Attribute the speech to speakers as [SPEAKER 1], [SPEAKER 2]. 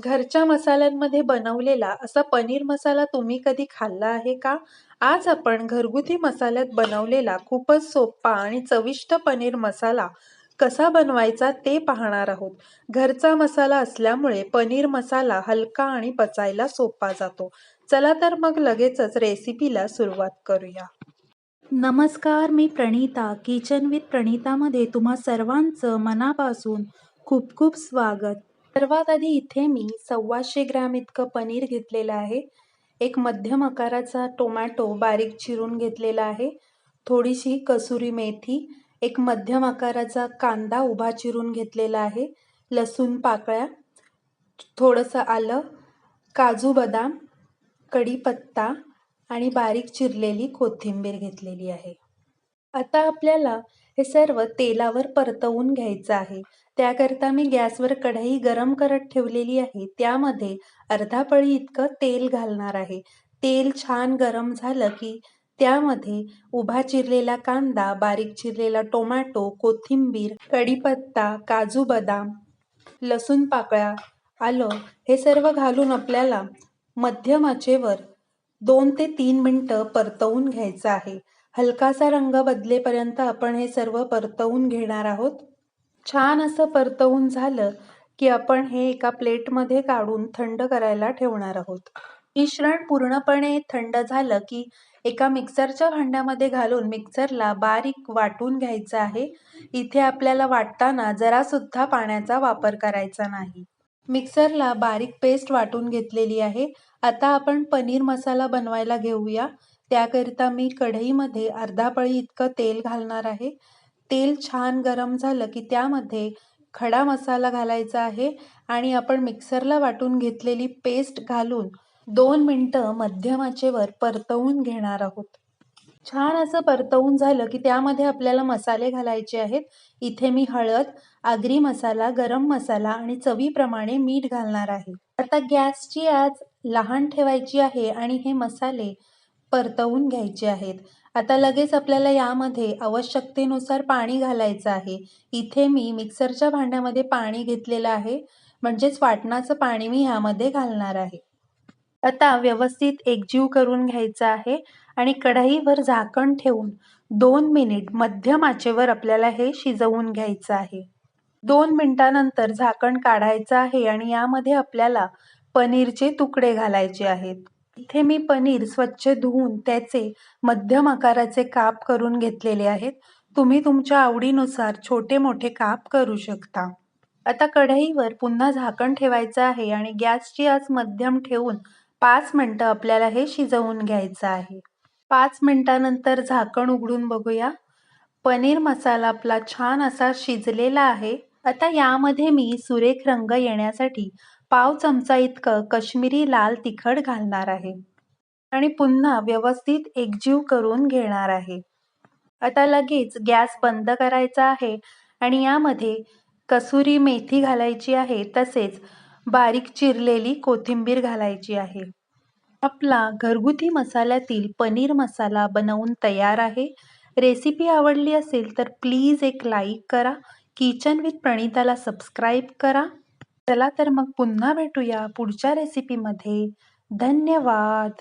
[SPEAKER 1] घरच्या मसाल्यांमध्ये बनवलेला असा पनीर मसाला तुम्ही कधी खाल्ला आहे का? आज आपण घरगुती मसाल्यात बनवलेला खूपच सोपा आणि चविष्ट पनीर मसाला कसा बनवायचा ते पाहणार आहोत. घरचा मसाला असल्यामुळे पनीर मसाला हलका आणि पचायला सोपा जातो. चला तर मग लगेचच रेसिपीला सुरुवात करूया.
[SPEAKER 2] नमस्कार, मी प्रणिता. किचन विथ प्रणितामध्ये तुम्हा सर्वांचं मनापासून खूप खूप स्वागत.
[SPEAKER 1] सर्वात आधी इथे मी 125 ग्रॅम इतकं पनीर घेतलेलं आहे. एक मध्यम आकाराचा टोमॅटो बारीक चिरून घेतलेला आहे. थोडीशी कसुरी मेथी, एक मध्यम आकाराचा कांदा उभा चिरून घेतलेला आहे. लसूण पाकळ्या, थोडंसं आलं, काजू बदाम, कढीपत्ता आणि बारीक चिरलेली कोथिंबीर घेतलेली आहे. आता आपल्याला हे सर्व तेलावर परतवून घ्यायचं आहे. त्याकरता मी गॅसवर कढई गरम करत ठेवलेली आहे. त्यामध्ये अर्धा पळी इतकं तेल घालणार आहे. तेल छान गरम झालं की त्यामध्ये उभा चिरलेला कांदा, बारीक चिरलेला टोमॅटो, कोथिंबीर, कढीपत्ता, काजू बदाम, लसूण पाकळ्या, आलं हे सर्व घालून आपल्याला मध्यम आचेवर 2 ते 3 मिनिटं परतवून घ्यायचं आहे. हलकासा रंग बदलेपर्यंत आपण हे सर्व परतवून घेणार आहोत. छान असं परतवून झालं की आपण हे एका प्लेटमध्ये काढून थंड करायला ठेवणार आहोत. मिश्रण पूर्णपणे थंड झालं की एका मिक्सरच्या भांड्यामध्ये घालून मिक्सरला बारीक वाटून घ्यायचं आहे. इथे आपल्याला वाटताना जरा सुद्धा पाण्याचा वापर करायचा नाही. मिक्सरला बारीक पेस्ट वाटून घेतलेली आहे. आता आपण पनीर मसाला बनवायला घेऊया. त्याकरिता मी कढईमध्ये अर्धा पळी इतकं तेल घालणार आहे. तेल छान गरम झालं की त्यामध्ये खडा मसाला घालायचा आहे आणि आपण मिक्सरला वाटून घेतलेली पेस्ट घालून 2 मिनिटं मध्यम आचेवर परतवून घेणार आहोत. छान असं परतवून झालं की त्यामध्ये आपल्याला मसाले घालायचे आहेत. इथे मी हळद, आगरी मसाला, गरम मसाला आणि चवीप्रमाणे मीठ घालणार आहे. आता गॅसची आच लहान ठेवायची आहे आणि हे मसाले परतवून घ्यायचे आहेत. आता लगेच आपल्याला यामध्ये आवश्यकतेनुसार पाणी घालायचं आहे. इथे मी मिक्सरच्या भांड्यामध्ये पाणी घेतलेलं आहे, म्हणजेच वाटणाचं पाणी मी ह्यामध्ये घालणार आहे. आता व्यवस्थित एकजीव करून घ्यायचं आहे आणि कढईवर झाकण ठेवून 2 मिनिट मध्यम आचेवर आपल्याला हे शिजवून घ्यायचं आहे. 2 मिनिटानंतर झाकण काढायचं आहे आणि यामध्ये आपल्याला पनीरचे तुकडे घालायचे आहेत. इथे मी पनीर स्वच्छ धुवून त्याचे मध्यम आकाराचे काप करून घेतलेले आहेत. तुम्ही तुमच्या आवडीनुसार छोटे मोठे काप करू शकता. आता कढईवर पुन्हा झाकण ठेवायचं आहे आणि गॅसची आच मध्यम ठेवून 5 मिनिटं आपल्याला हे शिजवून घ्यायचं आहे. 5 मिनिटानंतर झाकण उघडून बघूया. पनीर मसाला आपला छान असा शिजलेला आहे. आता यामध्ये मी सुरेख रंग येण्यासाठी पाव चमचा इतकं काश्मीरी लाल तिखट घालणार आहे आणि पुन्हा व्यवस्थित एकजीव करून घेणार आहे. आता लगेच गॅस बंद करायचा आहे आणि यामध्ये कसुरी मेथी घालायची आहे, तसेच बारीक चिरलेली कोथिंबीर घालायची आहे. आपला घरगुती मसाल्यातील पनीर मसाला बनवून तयार आहे. रेसिपी आवडली असेल तर प्लीज एक लाईक करा. किचन विथ प्रणिताला सबस्क्राईब करा. चला तर मग पुन्हा भेटूया पुढच्या रेसिपीमध्ये. धन्यवाद.